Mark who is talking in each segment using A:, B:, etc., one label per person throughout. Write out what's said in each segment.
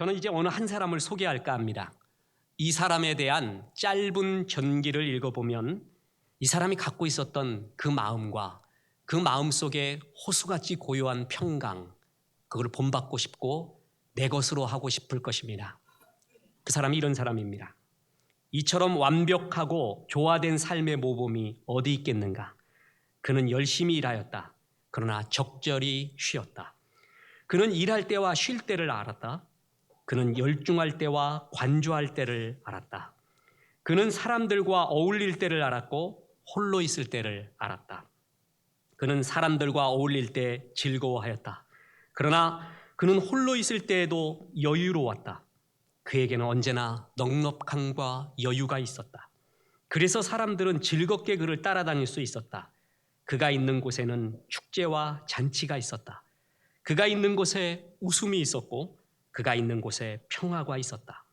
A: 저는 이제 어느 한 사람을 소개할까 합니다. 이 사람에 대한 짧은 전기를 읽어보면 이 사람이 갖고 있었던 그 마음과 그 마음 속에 호수같이 고요한 평강, 그걸 본받고 싶고 내 것으로 하고 싶을 것입니다. 그 사람이 이런 사람입니다. 이처럼 완벽하고 조화된 삶의 모범이 어디 있겠는가? 그는 열심히 일하였다. 그러나 적절히 쉬었다. 그는 일할 때와 쉴 때를 알았다. 그는 열중할 때와 관조할 때를 알았다. 그는 사람들과 어울릴 때를 알았고 홀로 있을 때를 알았다. 그는 사람들과 어울릴 때 즐거워하였다. 그러나 그는 홀로 있을 때에도 여유로웠다. 그에게는 언제나 넉넉함과 여유가 있었다. 그래서 사람들은 즐겁게 그를 따라다닐 수 있었다. 그가 있는 곳에는 축제와 잔치가 있었다. 그가 있는 곳에 웃음이 있었고 그가 있는 곳에 평화가 있었다.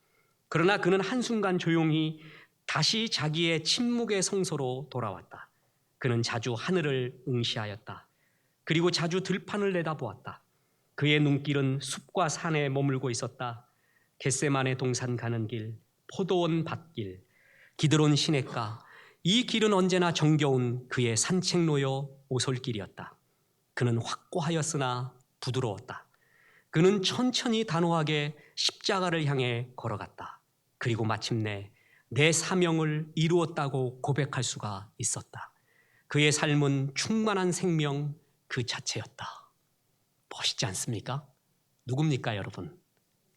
A: 그러나 그는 한순간 조용히 다시 자기의 침묵의 성소로 돌아왔다. 그는 자주 하늘을 응시하였다. 그리고 자주 들판을 내다보았다. 그의 눈길은 숲과 산에 머물고 있었다. 겟세마네 동산 가는 길, 포도원 밭길, 기드론 시냇가, 이 길은 언제나 정겨운 그의 산책로여 오솔길이었다. 그는 확고하였으나 부드러웠다. 그는 천천히 단호하게 십자가를 향해 걸어갔다. 그리고 마침내 내 사명을 이루었다고 고백할 수가 있었다. 그의 삶은 충만한 생명 그 자체였다. 멋있지 않습니까? 누굽니까, 여러분?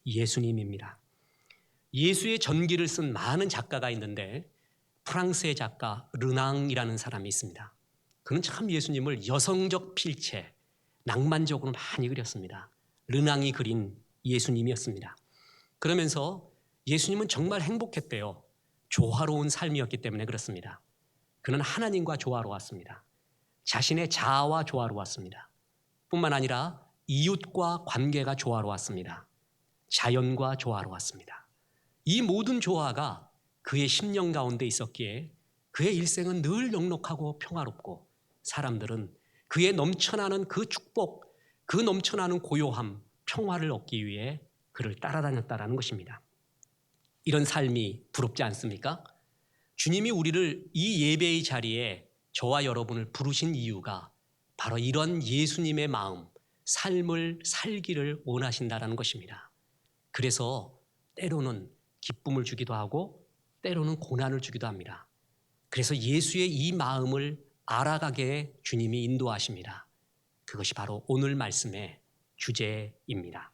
A: 예수님입니다. 예수의 전기를 쓴 많은 작가가 있는데 프랑스의 작가 르낭이라는 사람이 있습니다. 그는 참 예수님을 여성적 필체, 낭만적으로 많이 그렸습니다. 르낭이 그린 예수님이었습니다. 그러면서 예수님은 정말 행복했대요. 조화로운 삶이었기 때문에 그렇습니다. 그는 하나님과 조화로웠습니다. 자신의 자아와 조화로웠습니다. 뿐만 아니라 이웃과 관계가 조화로웠습니다. 자연과 조화로웠습니다. 이 모든 조화가 그의 심령 가운데 있었기에 그의 일생은 늘 넉넉하고 평화롭고 사람들은 그의 넘쳐나는 그 축복, 그 넘쳐나는 고요함, 평화를 얻기 위해 그를 따라다녔다는 것입니다. 이런 삶이 부럽지 않습니까? 주님이 우리를 이 예배의 자리에 저와 여러분을 부르신 이유가 바로 이런 예수님의 마음, 삶을 살기를 원하신다는 것입니다. 그래서 때로는 기쁨을 주기도 하고 때로는 고난을 주기도 합니다. 그래서 예수의 이 마음을 알아가게 주님이 인도하십니다. 그것이 바로 오늘 말씀의 주제입니다.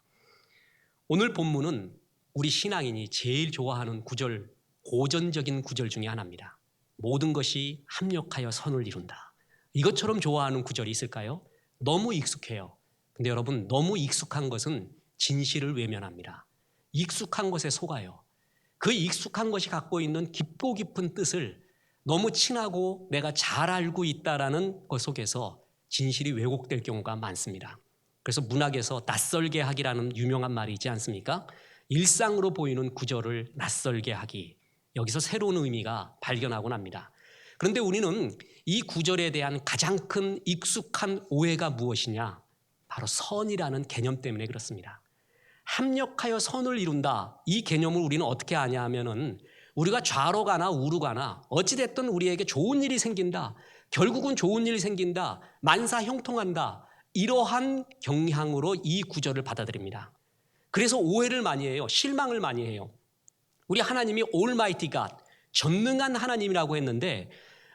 A: 오늘 본문은 우리 신앙인이 제일 좋아하는 구절, 고전적인 구절 중에 하나입니다. 모든 것이 합력하여 선을 이룬다. 이것처럼 좋아하는 구절이 있을까요? 너무 익숙해요. 근데 여러분, 너무 익숙한 것은 진실을 외면합니다. 익숙한 것에 속아요. 그 익숙한 것이 갖고 있는 깊고 깊은 뜻을 너무 친하고 내가 잘 알고 있다라는 것 속에서 진실이 왜곡될 경우가 많습니다. 그래서 문학에서 낯설게 하기라는 유명한 말이 있지 않습니까? 일상으로 보이는 구절을 낯설게 하기. 여기서 새로운 의미가 발견하곤 합니다. 그런데 우리는 이 구절에 대한 가장 큰 익숙한 오해가 무엇이냐? 바로 선이라는 개념 때문에 그렇습니다. 합력하여 선을 이룬다. 이 개념을 우리는 어떻게 아냐 하면은 우리가 좌로 가나 우로 가나 어찌됐든 우리에게 좋은 일이 생긴다. 결국은 좋은 일이 생긴다. 만사 형통한다. 이러한 경향으로 이 구절을 받아들입니다. 그래서 오해를 많이 해요. 실망을 많이 해요. 우리 하나님이 Almighty God, 전능한 하나님이라고 했는데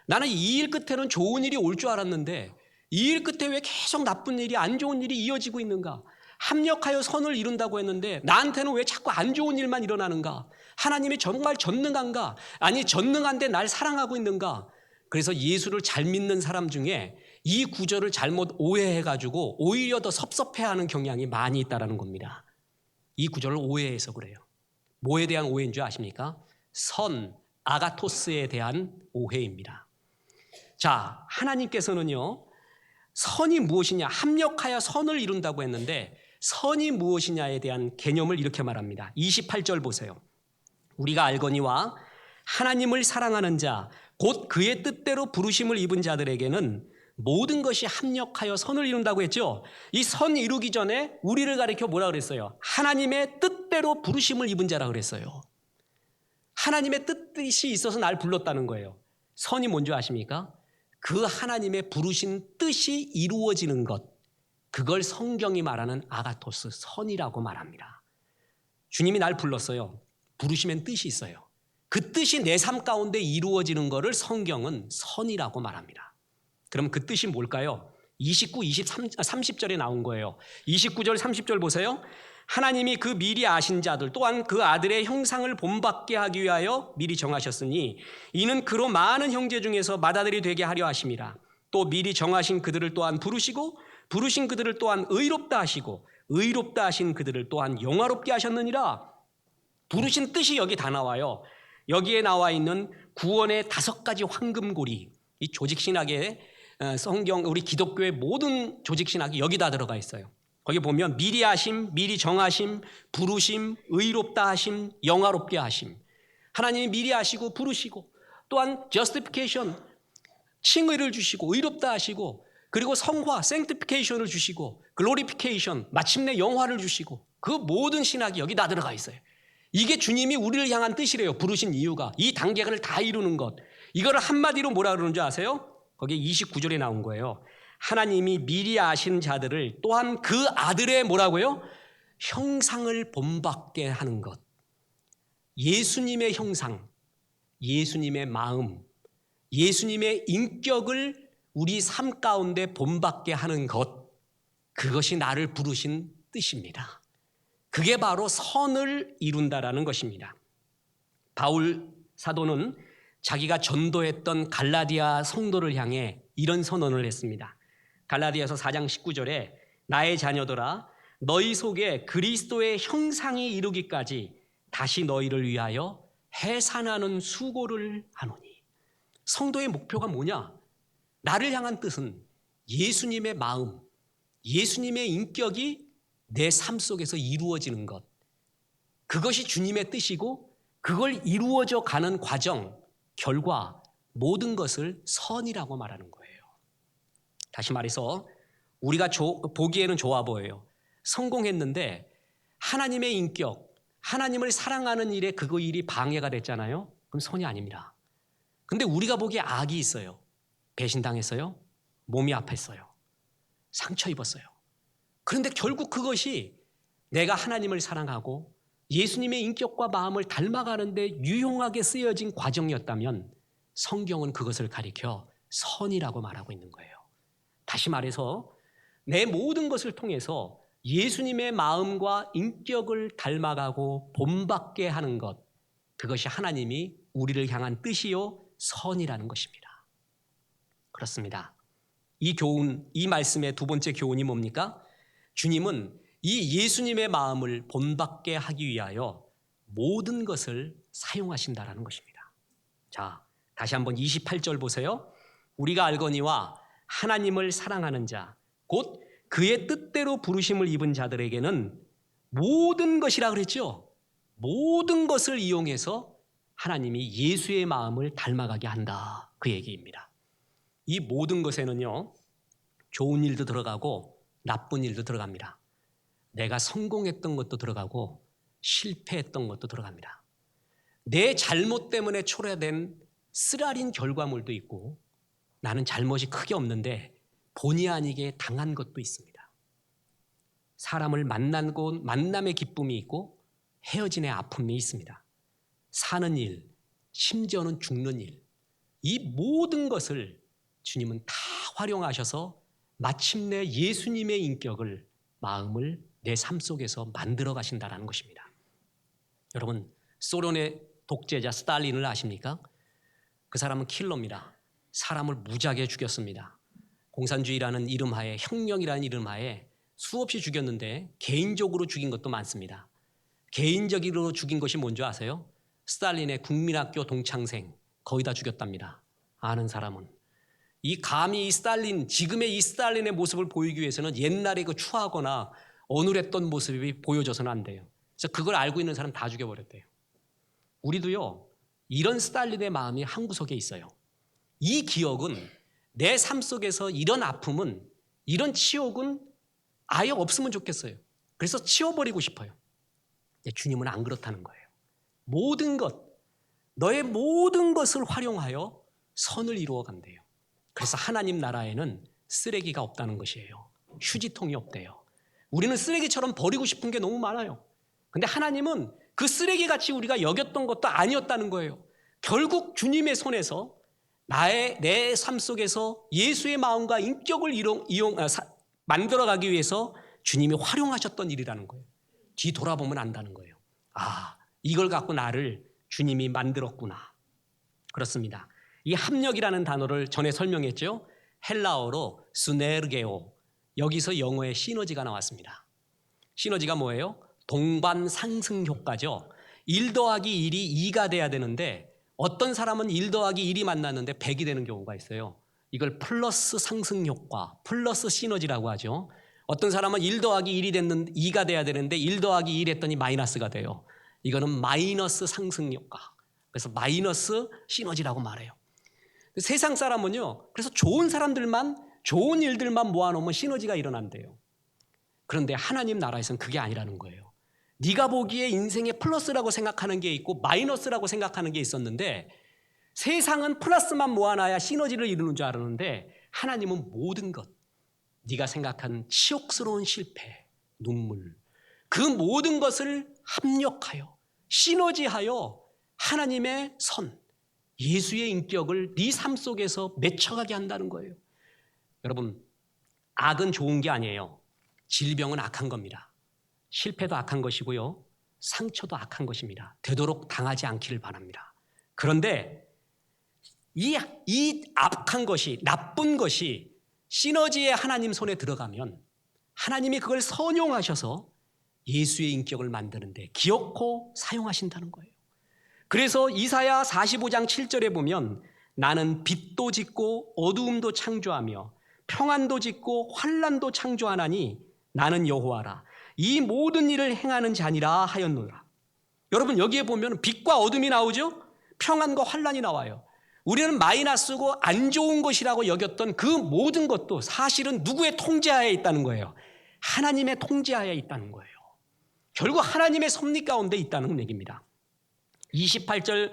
A: 나는 이 일 끝에는 좋은 일이 올 줄 알았는데 이 일 끝에 왜 계속 나쁜 일이, 안 좋은 일이 이어지고 있는가? 합력하여 선을 이룬다고 했는데 나한테는 왜 자꾸 안 좋은 일만 일어나는가? 하나님이 정말 전능한가? 아니, 전능한데 날 사랑하고 있는가? 그래서 예수를 잘 믿는 사람 중에 이 구절을 잘못 오해해가지고 오히려 더 섭섭해하는 경향이 많이 있다는 겁니다. 이 구절을 오해해서 그래요. 뭐에 대한 오해인 줄 아십니까? 선, 아가토스에 대한 오해입니다. 자, 하나님께서는요, 선이 무엇이냐, 합력하여 선을 이룬다고 했는데 선이 무엇이냐에 대한 개념을 이렇게 말합니다. 28절 보세요. 우리가 알거니와 하나님을 사랑하는 자, 곧 그의 뜻대로 부르심을 입은 자들에게는 모든 것이 합력하여 선을 이룬다고 했죠. 이 선 이루기 전에 우리를 가리켜 뭐라 그랬어요? 하나님의 뜻 뜻대로 부르심을 입은 자라 그랬어요. 하나님의 뜻이 있어서 날 불렀다는 거예요. 선이 뭔지 아십니까? 그 하나님의 부르신 뜻이 이루어지는 것, 그걸 성경이 말하는 아가토스, 선이라고 말합니다. 주님이 날 불렀어요. 부르시면 뜻이 있어요. 그 뜻이 내 삶 가운데 이루어지는 것을 성경은 선이라고 말합니다. 그럼 그 뜻이 뭘까요? 29, 30절에 나온 거예요. 29절, 30절 보세요. 하나님이 그 미리 아신 자들 또한 그 아들의 형상을 본받게 하기 위하여 미리 정하셨으니 이는 그로 많은 형제 중에서 맏아들이 되게 하려 하심이라. 또 미리 정하신 그들을 또한 부르시고 부르신 그들을 또한 의롭다 하시고 의롭다 하신 그들을 또한 영화롭게 하셨느니라. 부르신 뜻이 여기 다 나와요. 여기에 나와 있는 구원의 5가지 황금고리, 이 조직신학의 성경, 우리 기독교의 모든 조직신학이 여기다 들어가 있어요. 거기 보면 미리 하심, 미리 정하심, 부르심, 의롭다 하심, 영화롭게 하심. 하나님이 미리 하시고 부르시고 또한 justification, 칭의를 주시고 의롭다 하시고 그리고 성화, sanctification을 주시고 glorification, 마침내 영화를 주시고 그 모든 신학이 여기 다 들어가 있어요. 이게 주님이 우리를 향한 뜻이래요. 부르신 이유가. 이 단계를 다 이루는 것. 이거를 한마디로 뭐라 그러는 줄 아세요? 거기에 29절에 나온 거예요. 하나님이 미리 아신 자들을 또한 그 아들의 뭐라고요? 형상을 본받게 하는 것. 예수님의 형상, 예수님의 마음, 예수님의 인격을 우리 삶 가운데 본받게 하는 것. 그것이 나를 부르신 뜻입니다. 그게 바로 선을 이룬다라는 것입니다. 바울 사도는 자기가 전도했던 갈라디아 성도를 향해 이런 선언을 했습니다. 갈라디아서 4장 19절에 나의 자녀들아 너희 속에 그리스도의 형상이 이루기까지 다시 너희를 위하여 해산하는 수고를 하노니. 성도의 목표가 뭐냐? 나를 향한 뜻은 예수님의 마음, 예수님의 인격이 내 삶 속에서 이루어지는 것. 그것이 주님의 뜻이고 그걸 이루어져 가는 과정, 결과, 모든 것을 선이라고 말하는 거예요. 다시 말해서 우리가 보기에는 좋아 보여요. 성공했는데 하나님의 인격, 하나님을 사랑하는 일에 그 일이 방해가 됐잖아요. 그럼 선이 아닙니다. 근데 우리가 보기에 악이 있어요. 배신당했어요. 몸이 아팠어요. 상처 입었어요. 그런데 결국 그것이 내가 하나님을 사랑하고 예수님의 인격과 마음을 닮아가는데 유용하게 쓰여진 과정이었다면 성경은 그것을 가리켜 선이라고 말하고 있는 거예요. 다시 말해서 내 모든 것을 통해서 예수님의 마음과 인격을 닮아가고 본받게 하는 것, 그것이 하나님이 우리를 향한 뜻이요 선이라는 것입니다. 그렇습니다. 이 교훈, 이 말씀의 두 번째 교훈이 뭡니까? 주님은 이 예수님의 마음을 본받게 하기 위하여 모든 것을 사용하신다라는 것입니다. 자, 다시 한번 28절 보세요. 우리가 알거니와 하나님을 사랑하는 자, 곧 그의 뜻대로 부르심을 입은 자들에게는 모든 것이라 그랬죠. 모든 것을 이용해서 하나님이 예수의 마음을 닮아가게 한다. 그 얘기입니다. 이 모든 것에는요, 좋은 일도 들어가고 나쁜 일도 들어갑니다. 내가 성공했던 것도 들어가고 실패했던 것도 들어갑니다. 내 잘못 때문에 초래된 쓰라린 결과물도 있고 나는 잘못이 크게 없는데 본의 아니게 당한 것도 있습니다. 사람을 만나고 만남의 기쁨이 있고 헤어짐의 아픔이 있습니다. 사는 일, 심지어는 죽는 일, 이 모든 것을 주님은 다 활용하셔서 마침내 예수님의 인격을, 마음을 내 삶 속에서 만들어 가신다는 것입니다. 여러분, 소련의 독재자 스탈린을 아십니까? 그 사람은 킬러입니다. 사람을 무지하게 죽였습니다. 공산주의라는 이름하에, 혁명이라는 이름하에 수없이 죽였는데 개인적으로 죽인 것도 많습니다. 개인적으로 죽인 것이 뭔지 아세요? 스탈린의 국민학교 동창생 거의 다 죽였답니다. 아는 사람은. 감히 이 스탈린, 지금의 이 스탈린의 모습을 보이기 위해서는 옛날에 그 추하거나 어눌했던 모습이 보여져서는 안 돼요. 그래서 그걸 알고 있는 사람 다 죽여버렸대요. 우리도요, 이런 스탈린의 마음이 한 구석에 있어요. 이 기억은, 내 삶 속에서 이런 아픔은, 이런 치욕은 아예 없으면 좋겠어요. 그래서 치워버리고 싶어요. 주님은 안 그렇다는 거예요. 모든 것, 너의 모든 것을 활용하여 선을 이루어 간대요. 그래서 하나님 나라에는 쓰레기가 없다는 것이에요. 휴지통이 없대요. 우리는 쓰레기처럼 버리고 싶은 게 너무 많아요. 근데 하나님은 그 쓰레기같이 우리가 여겼던 것도 아니었다는 거예요. 결국 주님의 손에서 내 삶 속에서 예수의 마음과 인격을 만들어가기 위해서 주님이 활용하셨던 일이라는 거예요. 뒤돌아보면 안다는 거예요. 이걸 갖고 나를 주님이 만들었구나. 그렇습니다. 이 합력이라는 단어를 전에 설명했죠. 헬라어로 스네르게오. 여기서 영어의 시너지가 나왔습니다. 시너지가 뭐예요? 동반 상승 효과죠. 1 더하기 1이 2가 돼야 되는데 어떤 사람은 1 더하기 1이 만났는데 100이 되는 경우가 있어요. 이걸 플러스 상승 효과, 플러스 시너지라고 하죠. 어떤 사람은 1 더하기 1이 됐는데 2가 돼야 되는데 1 더하기 1 했더니 마이너스가 돼요. 이거는 마이너스 상승 효과. 그래서 마이너스 시너지라고 말해요. 세상 사람은요, 그래서 좋은 사람들만, 좋은 일들만 모아놓으면 시너지가 일어난대요. 그런데 하나님 나라에서는 그게 아니라는 거예요. 네가 보기에 인생에 플러스라고 생각하는 게 있고 마이너스라고 생각하는 게 있었는데 세상은 플러스만 모아놔야 시너지를 이루는 줄 알았는데 하나님은 모든 것, 네가 생각한 치욕스러운 실패, 눈물, 그 모든 것을 합력하여 시너지하여 하나님의 선, 예수의 인격을 네 삶 속에서 맺혀가게 한다는 거예요. 여러분, 악은 좋은 게 아니에요. 질병은 악한 겁니다. 실패도 악한 것이고요. 상처도 악한 것입니다. 되도록 당하지 않기를 바랍니다. 그런데 이 악한 것이, 나쁜 것이 시너지의 하나님 손에 들어가면 하나님이 그걸 선용하셔서 예수의 인격을 만드는데 기어코 사용하신다는 거예요. 그래서 이사야 45장 7절에 보면 나는 빛도 짓고 어두움도 창조하며 평안도 짓고 환난도 창조하나니 나는 여호와라. 이 모든 일을 행하는 자니라 하였노라. 여러분, 여기에 보면 빛과 어둠이 나오죠? 평안과 환난이 나와요. 우리는 마이너스고 안 좋은 것이라고 여겼던 그 모든 것도 사실은 누구의 통제하에 있다는 거예요? 하나님의 통제하에 있다는 거예요. 결국 하나님의 섭리 가운데 있다는 얘기입니다. 29절,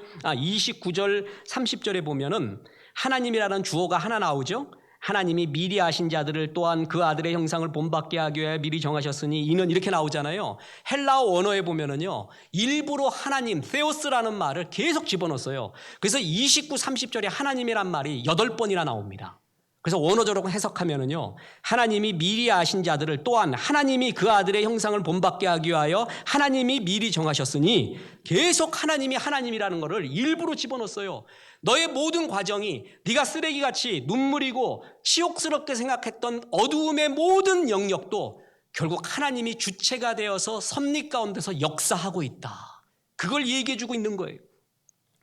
A: 30절에 보면은 하나님이라는 주어가 하나 나오죠? 하나님이 미리 아신 자들을 또한 그 아들의 형상을 본받게 하기 위해 미리 정하셨으니 이는 이렇게 나오잖아요. 헬라어 원어에 보면은요, 일부러 하나님, 세오스라는 말을 계속 집어넣었어요. 그래서 29, 30절에 하나님이란 말이 8번이나 나옵니다. 그래서 원어적으로 해석하면은요, 하나님이 미리 아신 자들을 또한 하나님이 그 아들의 형상을 본받게 하기 위하여 하나님이 미리 정하셨으니 계속 하나님이 하나님이라는 것을 일부러 집어넣었어요. 너의 모든 과정이 네가 쓰레기같이 눈물이고 치욕스럽게 생각했던 어두움의 모든 영역도 결국 하나님이 주체가 되어서 섭리 가운데서 역사하고 있다. 그걸 얘기해 주고 있는 거예요.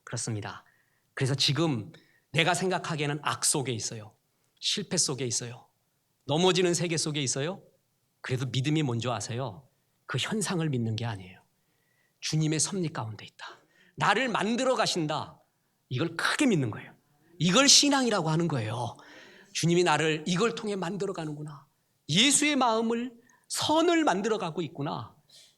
A: 그렇습니다. 그래서 지금 내가 생각하기에는 악 속에 있어요. 실패 속에 있어요. 넘어지는 세계 속에 있어요. 그래도 믿음이 뭔지 아세요? 그 현상을 믿는 게 아니에요. 주님의 섭리 가운데 있다. 나를 만들어 가신다. 이걸 크게 믿는 거예요. 이걸 신앙이라고 하는 거예요. 주님이 나를 이걸 통해 만들어 가는구나. 예수의 마음을, 선을 만들어 가고 있구나.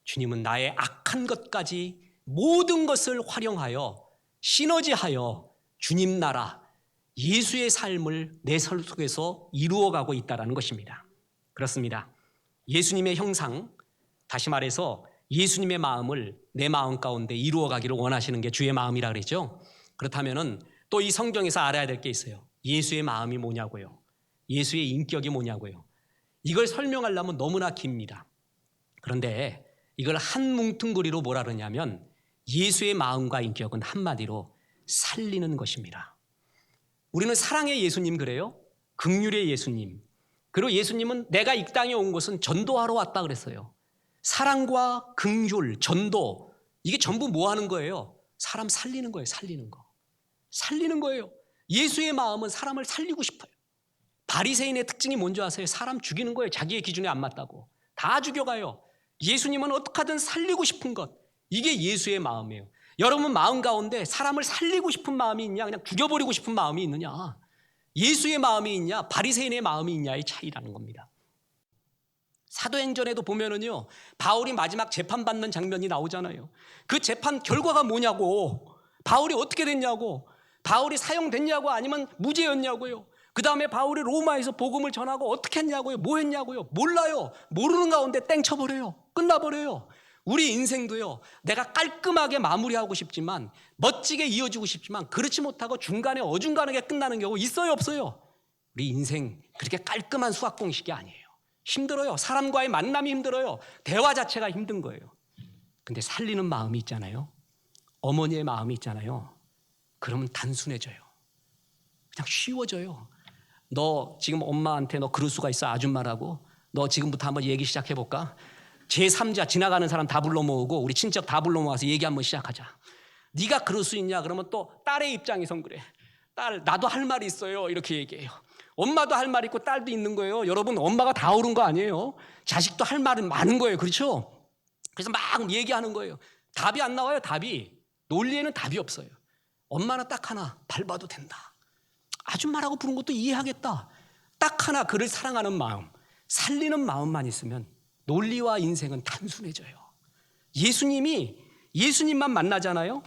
A: 주님은 나의 악한 것까지 모든 것을 활용하여 시너지하여 주님 나라, 예수의 삶을 내 삶 속에서 이루어가고 있다는 것입니다. 그렇습니다. 예수님의 형상, 다시 말해서 예수님의 마음을 내 마음 가운데 이루어가기를 원하시는 게 주의 마음이라 그랬죠. 그렇다면 또 이 성경에서 알아야 될 게 있어요. 예수의 마음이 뭐냐고요. 예수의 인격이 뭐냐고요. 이걸 설명하려면 너무나 깁니다. 그런데 이걸 한 뭉뚱그리로 뭐라 그러냐면 예수의 마음과 인격은 한마디로 살리는 것입니다. 우리는 사랑의 예수님 그래요. 긍휼의 예수님. 그리고 예수님은 내가 이 땅에 온 것은 전도하러 왔다 그랬어요. 사랑과 긍휼, 전도, 이게 전부 뭐 하는 거예요? 사람 살리는 거예요. 살리는 거. 살리는 거예요. 예수의 마음은 사람을 살리고 싶어요. 바리새인의 특징이 뭔지 아세요? 사람 죽이는 거예요. 자기의 기준에 안 맞다고. 다 죽여가요. 예수님은 어떻게 하든 살리고 싶은 것. 이게 예수의 마음이에요. 여러분 마음 가운데 사람을 살리고 싶은 마음이 있냐, 그냥 죽여버리고 싶은 마음이 있느냐, 예수의 마음이 있냐, 바리새인의 마음이 있냐의 차이라는 겁니다. 사도행전에도 보면은요, 바울이 마지막 재판받는 장면이 나오잖아요. 그 재판 결과가 뭐냐고, 바울이 어떻게 됐냐고, 바울이 사형됐냐고 아니면 무죄였냐고요. 그 다음에 바울이 로마에서 복음을 전하고 어떻게 했냐고요, 뭐 했냐고요. 몰라요. 모르는 가운데 땡쳐버려요. 끝나버려요. 우리 인생도요, 내가 깔끔하게 마무리하고 싶지만, 멋지게 이어지고 싶지만 그렇지 못하고 중간에 어중간하게 끝나는 경우 있어요, 없어요? 우리 인생 그렇게 깔끔한 수학 공식이 아니에요. 힘들어요. 사람과의 만남이 힘들어요. 대화 자체가 힘든 거예요. 근데 살리는 마음이 있잖아요. 어머니의 마음이 있잖아요. 그러면 단순해져요. 그냥 쉬워져요. 너 지금 엄마한테 너 그럴 수가 있어, 아줌마라고? 너 지금부터 한번 얘기 시작해볼까? 제3자 지나가는 사람 다 불러 모으고 우리 친척 다 불러 모아서 얘기 한번 시작하자. 네가 그럴 수 있냐? 그러면 또 딸의 입장에선 그래. 딸, 나도 할 말이 있어요. 이렇게 얘기해요. 엄마도 할 말이 있고 딸도 있는 거예요. 여러분, 엄마가 다 옳은 거 아니에요. 자식도 할 말은 많은 거예요. 그렇죠? 그래서 막 얘기하는 거예요. 답이 안 나와요. 답이. 논리에는 답이 없어요. 엄마는 딱 하나, 밟아도 된다. 아줌마라고 부른 것도 이해하겠다. 딱 하나, 그를 사랑하는 마음, 살리는 마음만 있으면 논리와 인생은 단순해져요. 예수님만 만나잖아요.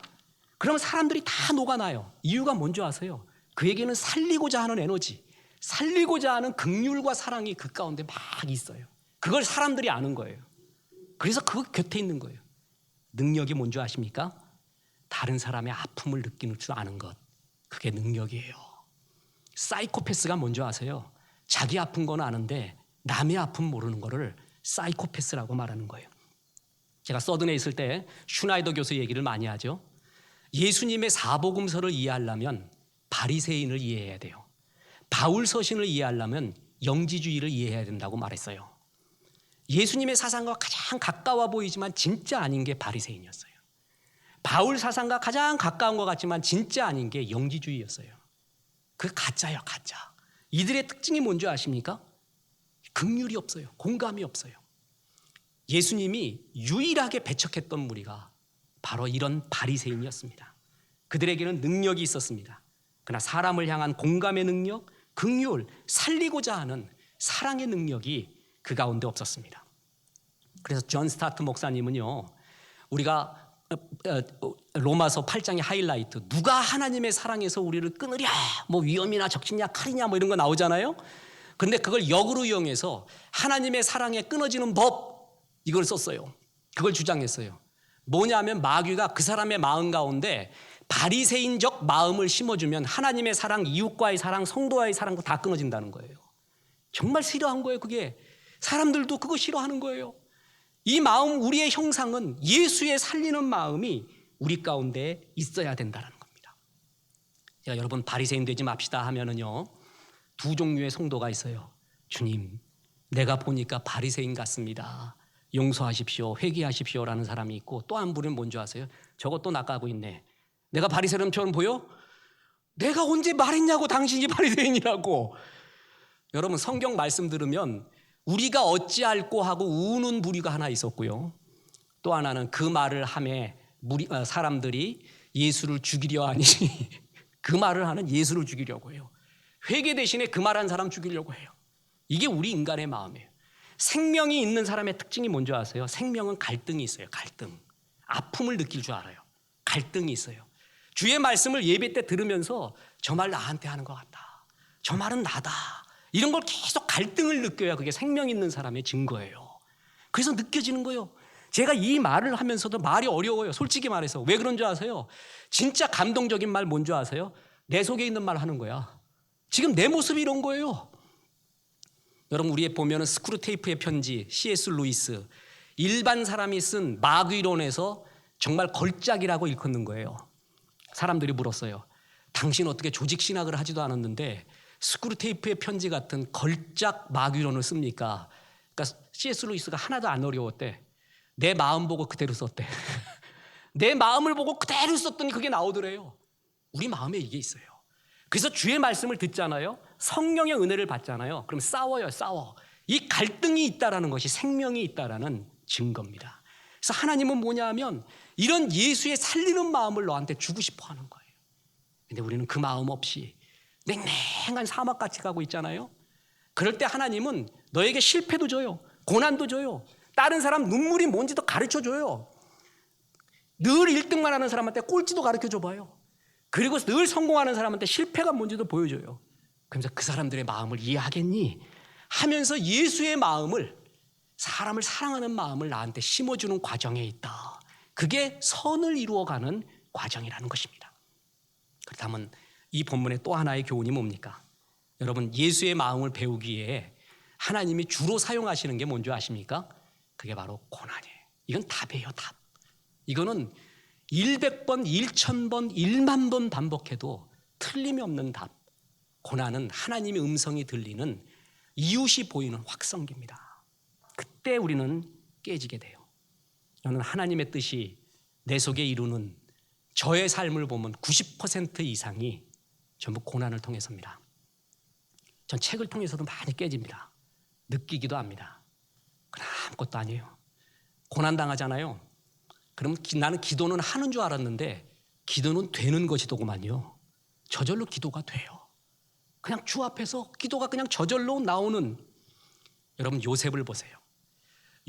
A: 그럼 사람들이 다 녹아나요. 이유가 뭔지 아세요? 그에게는 살리고자 하는 에너지, 살리고자 하는 긍휼과 사랑이 그 가운데 막 있어요. 그걸 사람들이 아는 거예요. 그래서 그 곁에 있는 거예요. 능력이 뭔지 아십니까? 다른 사람의 아픔을 느끼는 줄 아는 것, 그게 능력이에요. 사이코패스가 뭔지 아세요? 자기 아픈 건 아는데 남의 아픔 모르는 거를 사이코패스라고 말하는 거예요. 제가 서든에 있을 때 슈나이더 교수 얘기를 많이 하죠. 예수님의 사복음서를 이해하려면 바리새인을 이해해야 돼요. 바울 서신을 이해하려면 영지주의를 이해해야 된다고 말했어요. 예수님의 사상과 가장 가까워 보이지만 진짜 아닌 게 바리새인이었어요. 바울 사상과 가장 가까운 것 같지만 진짜 아닌 게 영지주의였어요. 그 가짜예요, 가짜. 이들의 특징이 뭔지 아십니까? 긍휼이 없어요. 공감이 없어요. 예수님이 유일하게 배척했던 무리가 바로 이런 바리새인이었습니다. 그들에게는 능력이 있었습니다. 그러나 사람을 향한 공감의 능력, 긍휼, 살리고자 하는 사랑의 능력이 그 가운데 없었습니다. 그래서 존 스타트 목사님은요, 우리가 로마서 8장의 하이라이트, 누가 하나님의 사랑에서 우리를 끊으랴, 뭐 위험이나 적신이냐 칼이냐 뭐 이런 거 나오잖아요. 근데 그걸 역으로 이용해서 하나님의 사랑에 끊어지는 법, 이걸 썼어요. 그걸 주장했어요. 뭐냐면 마귀가 그 사람의 마음 가운데 바리새인적 마음을 심어주면 하나님의 사랑, 이웃과의 사랑, 성도와의 사랑도 다 끊어진다는 거예요. 정말 싫어한 거예요. 그게 사람들도 그거 싫어하는 거예요. 이 마음, 우리의 형상은 예수의 살리는 마음이 우리 가운데 있어야 된다는 겁니다. 제가 여러분 바리새인 되지 맙시다 하면은요, 두 종류의 성도가 있어요. 주님, 내가 보니까 바리새인 같습니다. 용서하십시오, 회개하십시오라는 사람이 있고, 또 한 분은 뭔지 아세요? 저거 또 나가고 있네. 내가 바리새인처럼 보여? 내가 언제 말했냐고, 당신이 바리새인이라고. 여러분, 성경 말씀 들으면 우리가 어찌할꼬 하고 우는 무리가 하나 있었고요. 또 하나는 그 말을 하매 사람들이 예수를 죽이려 하니 그 말을 하는 예수를 죽이려고 해요. 회개 대신에 그 말한 사람 죽이려고 해요. 이게 우리 인간의 마음이에요. 생명이 있는 사람의 특징이 뭔지 아세요? 생명은 갈등이 있어요. 갈등. 아픔을 느낄 줄 알아요. 갈등이 있어요. 주의 말씀을 예배 때 들으면서 저 말 나한테 하는 것 같다, 저 말은 나다, 이런 걸 계속 갈등을 느껴야 그게 생명 있는 사람의 증거예요. 그래서 느껴지는 거예요. 제가 이 말을 하면서도 말이 어려워요. 솔직히 말해서. 왜 그런 줄 아세요? 진짜 감동적인 말 뭔지 아세요? 내 속에 있는 말 하는 거야. 지금 내 모습이 이런 거예요. 여러분, 우리에 보면은 스크루테이프의 편지, C.S. 루이스, 일반 사람이 쓴 마귀론에서 정말 걸작이라고 일컫는 거예요. 사람들이 물었어요. 당신 어떻게 조직 신학을 하지도 않았는데 스크루테이프의 편지 같은 걸작 마귀론을 씁니까? 그러니까 C.S. 루이스가 하나도 안 어려웠대. 내 마음 보고 그대로 썼대. 내 마음을 보고 그대로 썼더니 그게 나오더래요. 우리 마음에 이게 있어요. 그래서 주의 말씀을 듣잖아요. 성령의 은혜를 받잖아요. 그럼 싸워요, 싸워. 이 갈등이 있다라는 것이 생명이 있다라는 증거입니다. 그래서 하나님은 뭐냐 하면 이런 예수의 살리는 마음을 너한테 주고 싶어 하는 거예요. 근데 우리는 그 마음 없이 냉랭한 사막같이 가고 있잖아요. 그럴 때 하나님은 너에게 실패도 줘요. 고난도 줘요. 다른 사람 눈물이 뭔지도 가르쳐 줘요. 늘 1등만 하는 사람한테 꼴찌도 가르쳐 줘봐요. 그리고 늘 성공하는 사람한테 실패가 뭔지도 보여줘요. 그러면서 그 사람들의 마음을 이해하겠니? 하면서 예수의 마음을, 사람을 사랑하는 마음을 나한테 심어주는 과정에 있다. 그게 선을 이루어가는 과정이라는 것입니다. 그렇다면 이 본문의 또 하나의 교훈이 뭡니까? 여러분, 예수의 마음을 배우기 위해 하나님이 주로 사용하시는 게 뭔지 아십니까? 그게 바로 고난이에요. 이건 답이에요, 답. 이거는 100번, 1000번, 1만 번 반복해도 틀림이 없는 답. 고난은 하나님의 음성이 들리는, 이웃이 보이는 확성기입니다. 그때 우리는 깨지게 돼요. 저는 하나님의 뜻이 내 속에 이루는 저의 삶을 보면 90% 이상이 전부 고난을 통해서입니다. 전 책을 통해서도 많이 깨집니다. 느끼기도 합니다. 그럼 아무것도 아니에요. 고난당하잖아요. 그럼 나는 기도는 하는 줄 알았는데 기도는 되는 것이더구만요. 저절로 기도가 돼요. 그냥 주 앞에서 기도가 그냥 저절로 나오는. 여러분, 요셉을 보세요.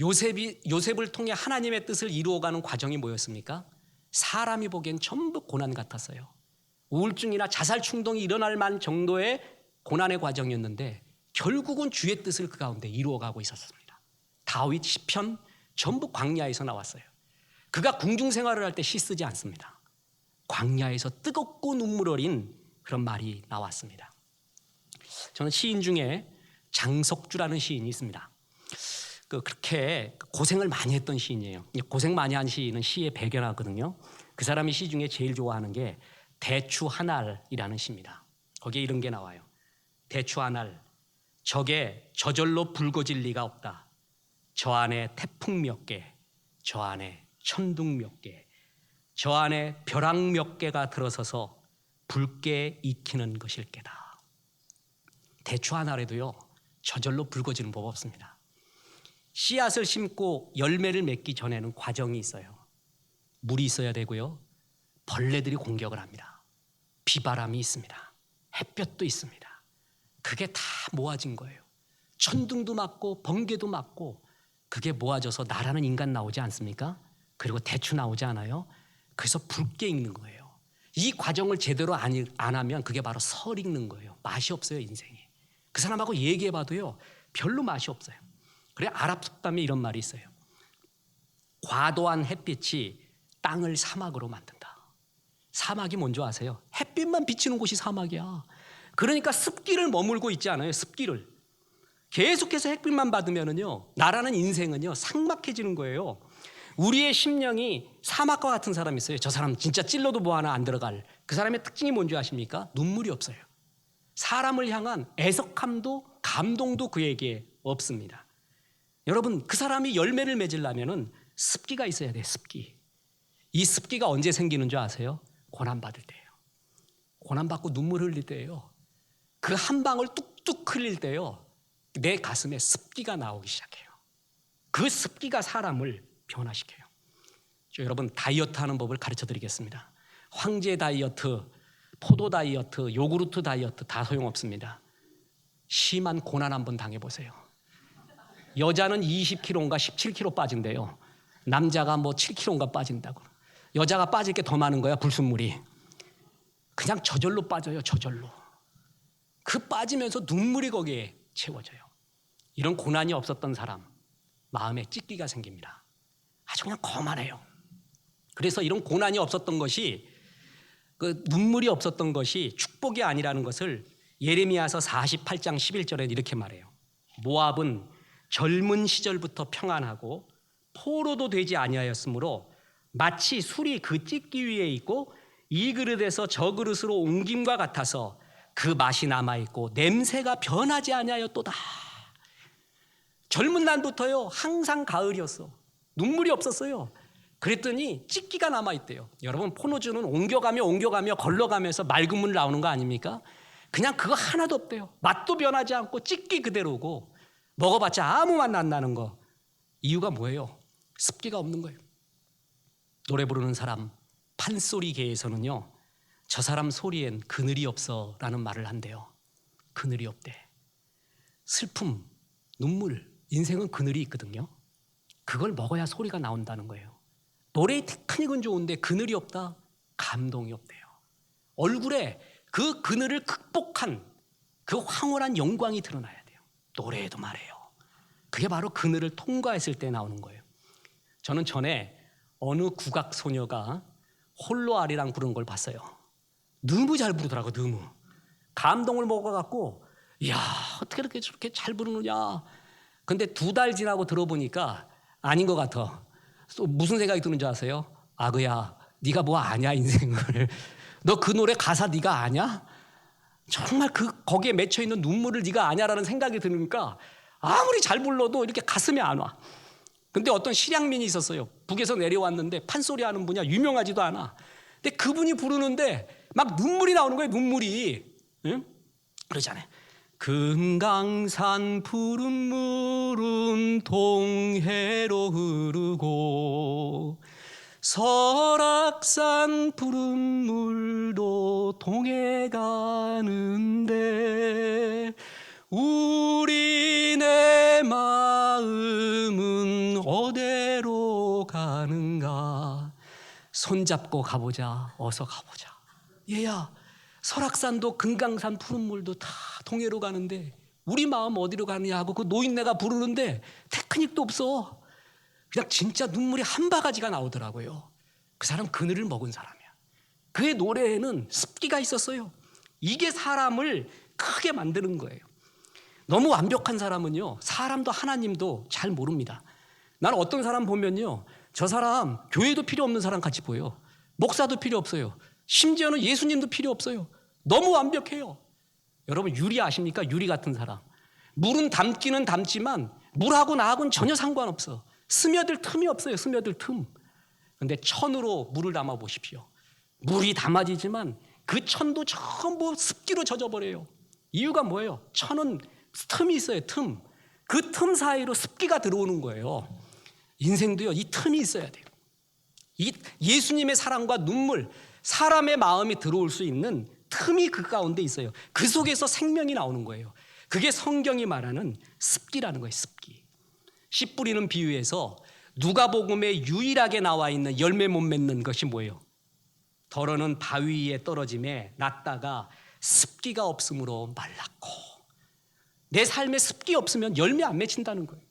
A: 요셉을 통해 하나님의 뜻을 이루어가는 과정이 뭐였습니까? 사람이 보기엔 전부 고난 같았어요. 우울증이나 자살 충동이 일어날 만 정도의 고난의 과정이었는데 결국은 주의 뜻을 그 가운데 이루어가고 있었습니다. 다윗 시편 전부 광야에서 나왔어요. 그가 궁중 생활을 할 때 시 쓰지 않습니다. 광야에서 뜨겁고 눈물 어린 그런 말이 나왔습니다. 저는 시인 중에 장석주라는 시인이 있습니다. 그렇게 고생을 많이 했던 시인이에요. 고생 많이 한 시인은 시에 배경하거든요. 그 사람이 시 중에 제일 좋아하는 게 대추 한 알이라는 시입니다. 거기에 이런 게 나와요. 대추 한 알, 저게 저절로 붉어질 리가 없다. 저 안에 태풍 몇 개, 저 안에 천둥 몇 개, 저 안에 벼락 몇 개가 들어서서 붉게 익히는 것일 게다. 대추 한 알에도요, 저절로 붉어지는 법 없습니다. 씨앗을 심고 열매를 맺기 전에는 과정이 있어요. 물이 있어야 되고요. 벌레들이 공격을 합니다. 비바람이 있습니다. 햇볕도 있습니다. 그게 다 모아진 거예요. 천둥도 맞고 번개도 맞고 그게 모아져서 나라는 인간 나오지 않습니까? 그리고 대추 나오지 않아요? 그래서 붉게 익는 거예요. 이 과정을 제대로 안 하면 그게 바로 설 익는 거예요. 맛이 없어요, 인생이. 그 사람하고 얘기해봐도요, 별로 맛이 없어요. 그래, 아랍 속담에 이런 말이 있어요. 과도한 햇빛이 땅을 사막으로 만든다. 사막이 뭔지 아세요? 햇빛만 비치는 곳이 사막이야. 그러니까 습기를 머물고 있지 않아요, 습기를. 계속해서 햇빛만 받으면은요, 나라는 인생은요, 삭막해지는 거예요. 우리의 심령이 사막과 같은 사람이 있어요. 저 사람 진짜 찔러도 뭐 하나 안 들어갈. 그 사람의 특징이 뭔지 아십니까? 눈물이 없어요. 사람을 향한 애석함도 감동도 그에게 없습니다. 여러분, 그 사람이 열매를 맺으려면은 습기가 있어야 돼요, 습기. 이 습기가 언제 생기는 줄 아세요? 고난받을 때예요. 고난받고 눈물 흘릴 때예요. 그 한 방울 뚝뚝 흘릴 때요, 내 가슴에 습기가 나오기 시작해요. 그 습기가 사람을 변화시켜요. 여러분, 다이어트 하는 법을 가르쳐 드리겠습니다. 황제 다이어트, 포도 다이어트, 요구르트 다이어트 다 소용없습니다. 심한 고난 한번 당해보세요. 여자는 20kg인가 17kg 빠진대요. 남자가 뭐 7kg인가 빠진다고. 여자가 빠질 게 더 많은 거야, 불순물이. 그냥 저절로 빠져요, 저절로. 그 빠지면서 눈물이 거기에 채워져요. 이런 고난이 없었던 사람, 마음에 찢기가 생깁니다. 아주 그냥 거만해요. 그래서 이런 고난이 없었던 것이, 그 눈물이 없었던 것이 축복이 아니라는 것을 예레미야서 48장 11절에 이렇게 말해요. 모압은 젊은 시절부터 평안하고 포로도 되지 아니하였으므로 마치 술이 그 찢기 위에 있고 이 그릇에서 저 그릇으로 옮김과 같아서 그 맛이 남아있고 냄새가 변하지 아니하였도다. 젊은 날부터요, 항상 가을이었어. 눈물이 없었어요. 그랬더니 찢기가 남아있대요. 여러분, 포도주는 옮겨가며 걸러가면서 맑은 물 나오는 거 아닙니까? 그냥 그거 하나도 없대요. 맛도 변하지 않고 찢기 그대로고 먹어봤자 아무 맛 안 나는 거. 이유가 뭐예요? 습기가 없는 거예요. 노래 부르는 사람, 판소리계에서는요, 저 사람 소리엔 그늘이 없어 라는 말을 한대요. 그늘이 없대. 슬픔, 눈물, 인생은 그늘이 있거든요. 그걸 먹어야 소리가 나온다는 거예요. 노래의 테크닉은 좋은데 그늘이 없다? 감동이 없대요. 얼굴에 그 그늘을 극복한 그 황홀한 영광이 드러나야 돼요. 노래에도 말해요. 그게 바로 그늘을 통과했을 때 나오는 거예요. 저는 전에 어느 국악 소녀가 홀로 아리랑 부르는 걸 봤어요. 너무 잘 부르더라고. 너무 감동을 먹어갖고 이야 어떻게 이렇게 저렇게 잘 부르느냐. 근데 2달 지나고 들어보니까 아닌 것 같아. 또 무슨 생각이 드는 줄 아세요? 아그야 네가 뭐 아냐 인생을. 너 그 노래 가사 네가 아냐? 정말 거기에 맺혀있는 눈물을 네가 아냐라는 생각이 드니까 아무리 잘 불러도 이렇게 가슴에 안 와. 근데 어떤 실향민이 있었어요. 북에서 내려왔는데 판소리 하는 분이야. 유명하지도 않아. 근데 그분이 부르는데 막 눈물이 나오는 거예요. 눈물이. 응? 그러잖아요. 금강산 푸른 물은 동해로 흐르고 설악산 푸른 물도 동해 가는데 우리네 마음은 어디로 가는가. 손잡고 가보자. 어서 가보자. 얘야 설악산도 금강산 푸른 물도 다 동해로 가는데 우리 마음 어디로 가느냐 하고 그 노인네가 부르는데 테크닉도 없어. 그냥 진짜 눈물이 한 바가지가 나오더라고요. 그 사람 그늘을 먹은 사람이야. 그의 노래에는 습기가 있었어요. 이게 사람을 크게 만드는 거예요. 너무 완벽한 사람은요, 사람도 하나님도 잘 모릅니다. 나는 어떤 사람 보면요, 저 사람 교회도 필요 없는 사람 같이 보여. 목사도 필요 없어요. 심지어는 예수님도 필요 없어요. 너무 완벽해요. 여러분 유리 아십니까? 유리 같은 사람. 물은 담기는 담지만 물하고 나하고는 전혀 상관없어. 스며들 틈이 없어요. 스며들 틈. 그런데 천으로 물을 담아 보십시오. 물이 담아지지만 그 천도 전부 습기로 젖어버려요. 이유가 뭐예요? 천은 틈이 있어요. 틈. 그 틈 사이로 습기가 들어오는 거예요. 인생도요, 이 틈이 있어야 돼요. 이 예수님의 사랑과 눈물, 사람의 마음이 들어올 수 있는 틈이 그 가운데 있어요. 그 속에서 생명이 나오는 거예요. 그게 성경이 말하는 습기라는 거예요. 습기. 씨 뿌리는 비유에서 누가복음에 유일하게 나와 있는 열매 못 맺는 것이 뭐예요? 덜어는 바위 위에 떨어짐에 났다가 습기가 없으므로 말랐고. 내 삶에 습기 없으면 열매 안 맺힌다는 거예요.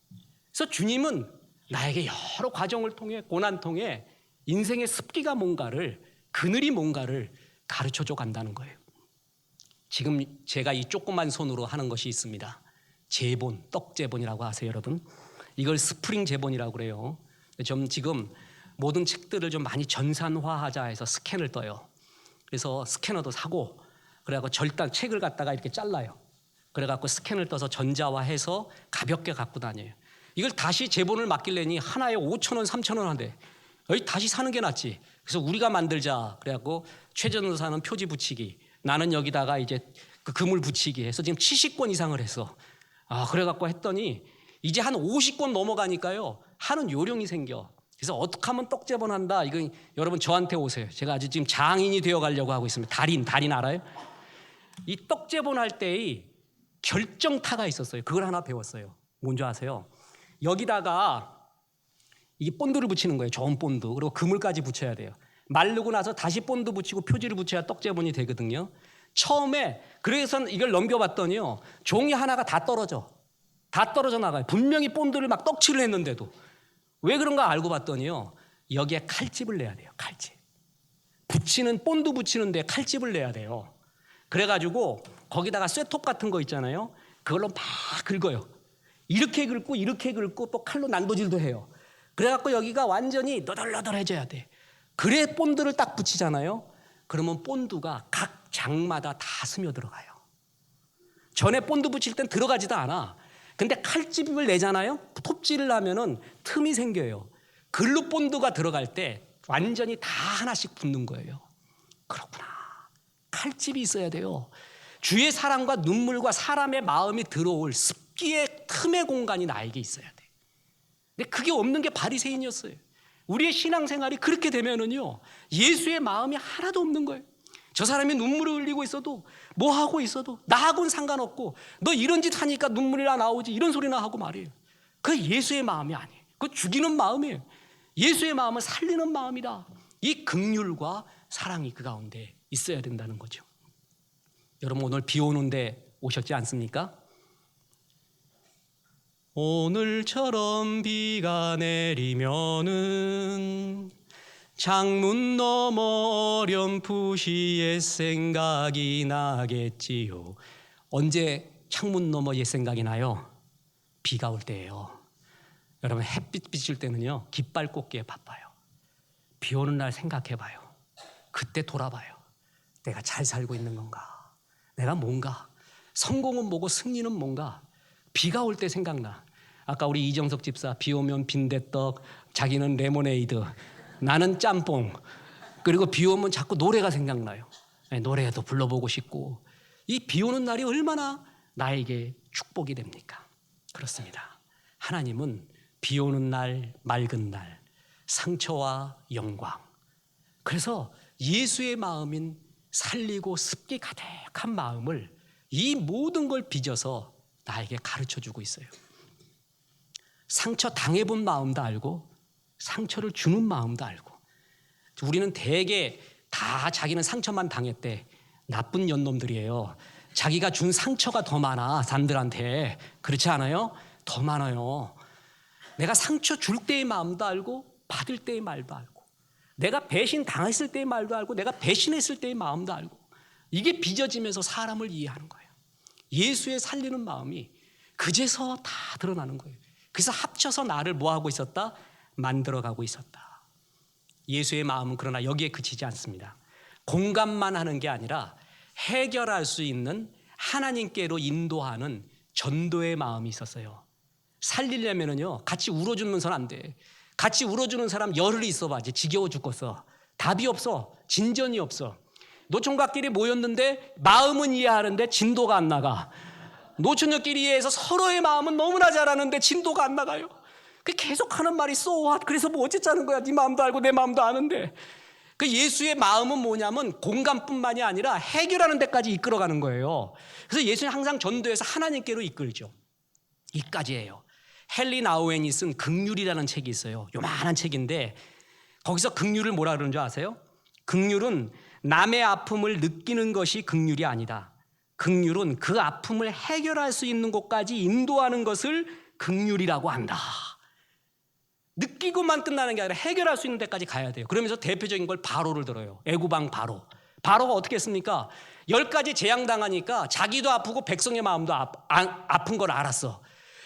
A: 그래서 주님은 나에게 여러 과정을 통해 고난 통해 인생의 습기가 뭔가를, 그늘이 뭔가를 가르쳐줘 간다는 거예요. 지금 제가 이 조그만 손으로 하는 것이 있습니다. 제본, 떡제본이라고 아세요 여러분? 이걸 스프링 제본이라고 그래요. 좀 지금 모든 책들을 좀 많이 전산화하자 해서 스캔을 떠요. 그래서 스캐너도 사고 그래갖고 절단 책을 갖다가 이렇게 잘라요. 그래갖고 스캔을 떠서 전자화해서 가볍게 갖고 다녀요. 이걸 다시 제본을 맡기려니 하나에 5,000원, 3,000원 한대. 여기 다시 사는 게 낫지. 그래서 우리가 만들자. 그래갖고 최 전도사는 표지 붙이기, 나는 여기다가 이제 그 그물 붙이기 해서 지금 70권 이상을 했어. 그래갖고 했더니 이제 한 50권 넘어가니까요, 하는 요령이 생겨. 그래서 어떻게 하면 떡제본 한다. 이거 여러분 저한테 오세요. 제가 아주 지금 장인이 되어 가려고 하고 있습니다. 달인 알아요? 이 떡제본 할 때의 결정타가 있었어요. 그걸 하나 배웠어요. 뭔지 아세요? 여기다가 이 본드를 붙이는 거예요. 좋은 본드. 그리고 그물까지 붙여야 돼요. 마르고 나서 다시 본드 붙이고 표지를 붙여야 떡제본이 되거든요. 처음에 그래서 이걸 넘겨봤더니요, 종이 하나가 다 떨어져 나가요. 분명히 본드를 막 떡칠을 했는데도. 왜 그런가 알고 봤더니요, 여기에 칼집을 내야 돼요. 칼집. 본드 붙이는데 칼집을 내야 돼요. 그래가지고 거기다가 쇠톱 같은 거 있잖아요. 그걸로 막 긁어요. 이렇게 긁고 또 칼로 난도질도 해요. 그래갖고 여기가 완전히 너덜너덜해져야 돼. 그래 본드를 딱 붙이잖아요. 그러면 본드가 각 장마다 다 스며들어가요. 전에 본드 붙일 땐 들어가지도 않아. 근데 칼집을 내잖아요. 톱질을 하면은 틈이 생겨요. 글루 본드가 들어갈 때 완전히 다 하나씩 붙는 거예요. 그렇구나. 칼집이 있어야 돼요. 주의 사랑과 눈물과 사람의 마음이 들어올 습기의 틈의 공간이 나에게 있어야 돼. 근데 그게 없는 게 바리새인이었어요. 우리의 신앙생활이 그렇게 되면은요, 예수의 마음이 하나도 없는 거예요. 저 사람이 눈물을 흘리고 있어도 뭐 하고 있어도 나하고는 상관없고, 너 이런 짓 하니까 눈물이 나오지 이런 소리나 하고 말이에요. 그 예수의 마음이 아니에요. 그 죽이는 마음이에요. 예수의 마음은 살리는 마음이다. 이 긍휼과 사랑이 그 가운데 있어야 된다는 거죠. 여러분 오늘 비 오는데 오셨지 않습니까? 오늘처럼 비가 내리면은 창문 너머 어렴풋이 옛 생각이 나겠지요. 언제 창문 너머 옛 생각이 나요? 비가 올 때예요. 여러분 햇빛 비칠 때는요 깃발 꽂기에 바빠요. 비 오는 날 생각해봐요. 그때 돌아봐요. 내가 잘 살고 있는 건가? 내가 뭔가? 성공은 뭐고 승리는 뭔가? 비가 올 때 생각나. 아까 우리 이정석 집사 비 오면 빈대떡, 자기는 레모네이드, 나는 짬뽕. 그리고 비 오면 자꾸 노래가 생각나요. 노래도 불러보고 싶고. 이 비 오는 날이 얼마나 나에게 축복이 됩니까? 그렇습니다. 하나님은 비 오는 날, 맑은 날, 상처와 영광. 그래서 예수의 마음인 살리고 습기 가득한 마음을 이 모든 걸 빚어서 나에게 가르쳐주고 있어요. 상처 당해본 마음도 알고 상처를 주는 마음도 알고. 우리는 대개 다 자기는 상처만 당했대. 나쁜 연놈들이에요. 자기가 준 상처가 더 많아 사람들한테. 그렇지 않아요? 더 많아요. 내가 상처 줄 때의 마음도 알고 받을 때의 말도 알고, 내가 배신 당했을 때의 말도 알고, 내가 배신했을 때의 마음도 알고. 이게 빚어지면서 사람을 이해하는 거예요. 예수의 살리는 마음이 그제서 다 드러나는 거예요. 그래서 합쳐서 나를 뭐하고 있었다? 만들어가고 있었다. 예수의 마음은 그러나 여기에 그치지 않습니다. 공감만 하는 게 아니라 해결할 수 있는 하나님께로 인도하는 전도의 마음이 있었어요. 살리려면은요 같이 울어주면서는 안 돼. 같이 울어주는 사람 열흘 있어봐지 지겨워 죽겠어. 답이 없어. 진전이 없어. 노총각끼리 모였는데 마음은 이해하는데 진도가 안 나가. 노처녀끼리 이해해서 서로의 마음은 너무나 잘하는데 진도가 안 나가요. 계속 하는 말이 so what? 그래서 뭐 어쨌자는 거야. 네 마음도 알고 내 마음도 아는데. 그 예수의 마음은 뭐냐면 공감뿐만이 아니라 해결하는 데까지 이끌어가는 거예요. 그래서 예수는 항상 전도에서 하나님께로 이끌죠. 이까지예요. 헨리 나우엔이 쓴 긍휼이라는 책이 있어요. 요만한 책인데 거기서 긍휼을 뭐라 그러는 줄 아세요? 긍휼은 남의 아픔을 느끼는 것이 긍휼이 아니다. 긍휼은 그 아픔을 해결할 수 있는 곳까지 인도하는 것을 긍휼이라고 한다. 느끼고만 끝나는 게 아니라 해결할 수 있는 데까지 가야 돼요. 그러면서 대표적인 걸 바로를 들어요. 애구방 바로. 바로가 어떻게 했습니까? 10가지 재앙당하니까 자기도 아프고 백성의 마음도 아픈 걸 알았어.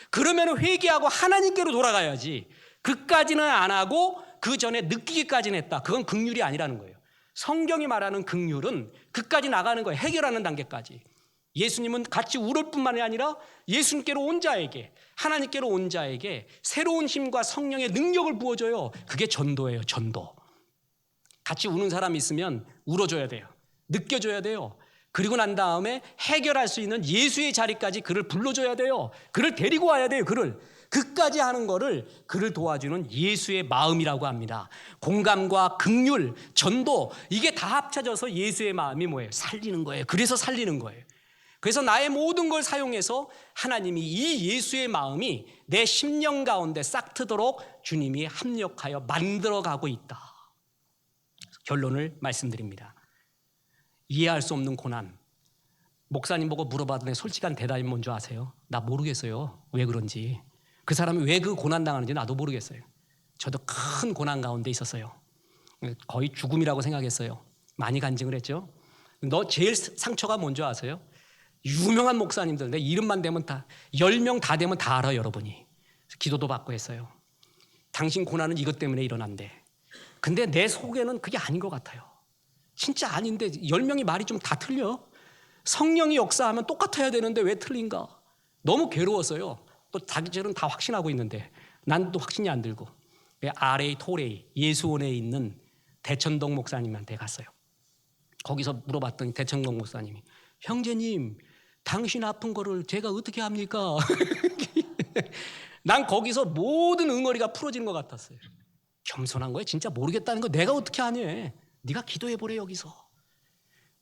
A: 그러면 회개하고 하나님께로 돌아가야지. 그까지는 안 하고 그 전에 느끼기까지는 했다. 그건 긍휼이 아니라는 거예요. 성경이 말하는 긍휼은 그까지 나가는 거예요. 해결하는 단계까지. 예수님은 같이 울을 뿐만이 아니라 예수님께로 온 자에게, 하나님께로 온 자에게 새로운 힘과 성령의 능력을 부어줘요. 그게 전도예요. 전도. 같이 우는 사람이 있으면 울어줘야 돼요. 느껴줘야 돼요. 그리고 난 다음에 해결할 수 있는 예수의 자리까지 그를 불러줘야 돼요. 그를 데리고 와야 돼요. 그까지 하는 거를 그를 도와주는 예수의 마음이라고 합니다. 공감과 긍휼, 전도, 이게 다 합쳐져서 예수의 마음이 뭐예요? 살리는 거예요. 그래서 살리는 거예요. 그래서 나의 모든 걸 사용해서 하나님이 이 예수의 마음이 내 심령 가운데 싹트도록 주님이 합력하여 만들어가고 있다. 결론을 말씀드립니다. 이해할 수 없는 고난. 목사님 보고 물어봤더니 솔직한 대답이 뭔지 아세요? 나 모르겠어요. 왜 그런지. 그 사람이 왜 그 고난 당하는지 나도 모르겠어요. 저도 큰 고난 가운데 있었어요. 거의 죽음이라고 생각했어요. 많이 간증을 했죠. 너 제일 상처가 뭔지 아세요? 유명한 목사님들, 내 이름만 되면 다 10명 다 되면 다 알아요. 여러분이. 기도도 받고 했어요. 당신 고난은 이것 때문에 일어난대. 근데 내 속에는 그게 아닌 것 같아요. 진짜 아닌데 10명이 말이 좀 다 틀려. 성령이 역사하면 똑같아야 되는데 왜 틀린가? 너무 괴로웠어요. 또 자기들은 다 확신하고 있는데 난 또 확신이 안 들고. RA 토레이 예수원에 있는 대천동 목사님한테 갔어요. 거기서 물어봤더니 대천동 목사님이 형제님 당신 아픈 거를 제가 어떻게 합니까? 난 거기서 모든 응어리가 풀어지는 것 같았어요. 겸손한 거예요. 진짜 모르겠다는 거 내가 어떻게 하냐. 네가 기도해보래 여기서.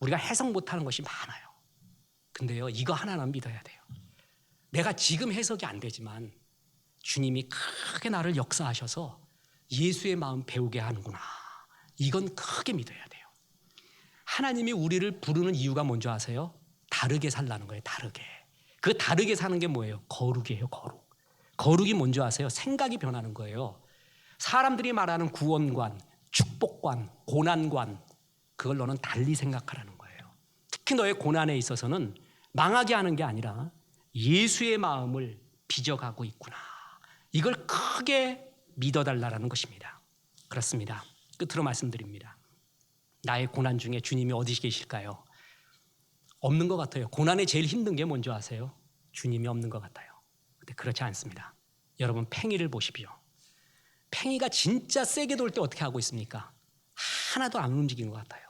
A: 우리가 해석 못하는 것이 많아요. 근데요 이거 하나는 믿어야 돼요. 내가 지금 해석이 안 되지만 주님이 크게 나를 역사하셔서 예수의 마음 배우게 하는구나. 이건 크게 믿어야 돼요. 하나님이 우리를 부르는 이유가 뭔지 아세요? 다르게 살라는 거예요. 다르게. 그 다르게 사는 게 뭐예요? 거룩이에요. 거룩. 거룩이 뭔지 아세요? 생각이 변하는 거예요. 사람들이 말하는 구원관, 축복관, 고난관, 그걸 너는 달리 생각하라는 거예요. 특히 너의 고난에 있어서는 망하게 하는 게 아니라 예수의 마음을 빚어가고 있구나. 이걸 크게 믿어달라는 것입니다. 그렇습니다. 끝으로 말씀드립니다. 나의 고난 중에 주님이 어디 계실까요? 없는 것 같아요. 고난에 제일 힘든 게 뭔지 아세요? 주님이 없는 것 같아요. 근데 그렇지 않습니다. 여러분 팽이를 보십시오. 팽이가 진짜 세게 돌 때 어떻게 하고 있습니까? 하나도 안 움직이는 것 같아요.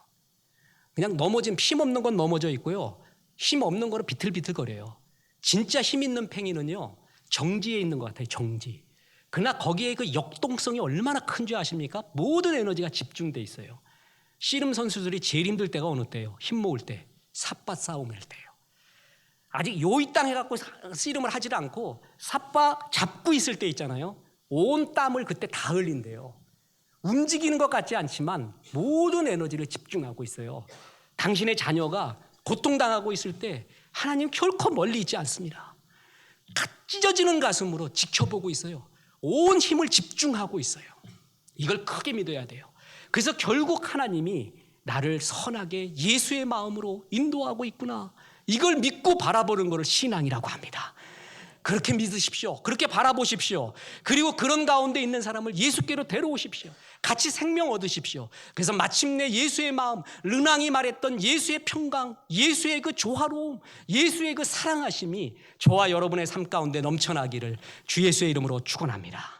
A: 그냥 넘어진 힘 없는 건 넘어져 있고요. 힘 없는 거는 비틀비틀거려요. 진짜 힘 있는 팽이는요. 정지에 있는 것 같아요. 정지. 그러나 거기에 그 역동성이 얼마나 큰 줄 아십니까? 모든 에너지가 집중돼 있어요. 씨름 선수들이 제일 힘들 때가 어느 때예요? 힘 모을 때. 삿바 싸움할 때예요. 아직 요이땅 해갖고 씨름을 하지 않고 삿바 잡고 있을 때 있잖아요. 온 땀을 그때 다 흘린대요. 움직이는 것 같지 않지만 모든 에너지를 집중하고 있어요. 당신의 자녀가 고통당하고 있을 때 하나님 결코 멀리 있지 않습니다. 찢어지는 가슴으로 지켜보고 있어요. 온 힘을 집중하고 있어요. 이걸 크게 믿어야 돼요. 그래서 결국 하나님이 나를 선하게 예수의 마음으로 인도하고 있구나. 이걸 믿고 바라보는 것을 신앙이라고 합니다. 그렇게 믿으십시오. 그렇게 바라보십시오. 그리고 그런 가운데 있는 사람을 예수께로 데려오십시오. 같이 생명 얻으십시오. 그래서 마침내 예수의 마음, 르낭이 말했던 예수의 평강, 예수의 그 조화로움, 예수의 그 사랑하심이 저와 여러분의 삶 가운데 넘쳐나기를 주 예수의 이름으로 축원합니다.